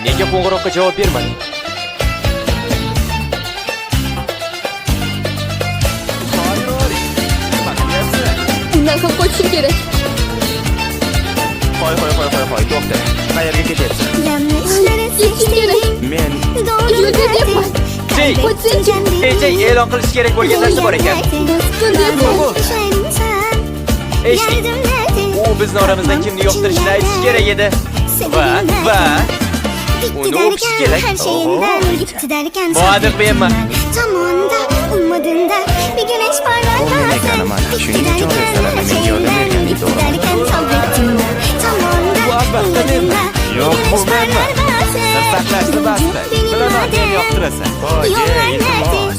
Nega qo'ng'iroqqa javob bermading? Undan ham qochishim kerak. Qo'y, to'xta. Qayerga ketyapsan? Ketish kerak. Men Yo'l beryapman. Jey, Jey e'lon qilish kerak bo'lgan narsa bor ekan. Bosqin deyapman. Eshitdik. U bizni oramizdan kimni yoqtirishini aytish kerak edi. Va uni o'pish kerak. Bu aniq menman. Tomonda ummadında bir güneş parlar O ne kanama, shuning uchun restoranni menga yordam bergandek to'g'rimi? Bu albatta menman. Yo'q, bu menman. Sir saqlashni basta. Bilaman, men yoqtirasan. Hoji, iltimos.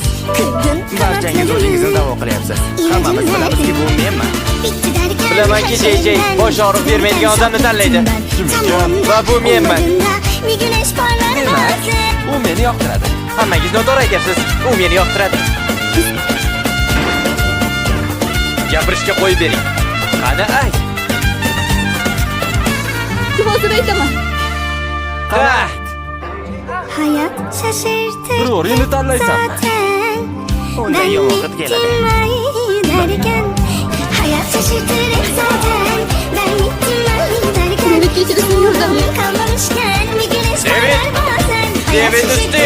Barchangiz o'zingizni da'vo qilyapsiz. Hammamiz bilamizki, bu menman. Bilamanki Jey bosh og'riq bermaydigan odamni tanlaydi. Va bu menman. Demak, u meni yoqtiradi. Hammangiz noto'g'ri aytyapsiz. U meni yoqtiradi. Gapirishga qo'yib bering. Qani ayt. Hozir aytaman. Qani. Hayat şaşırtır Bir o'rinni tanlaysanmi? zaten. Undan yomon qilib keladi. derken hayat şaşırtır hep zaten. Ben gittim derken Meni kechirsin yordam ber. kalmamışken bir güneş Evet. parlar bazen. Evet, üstü.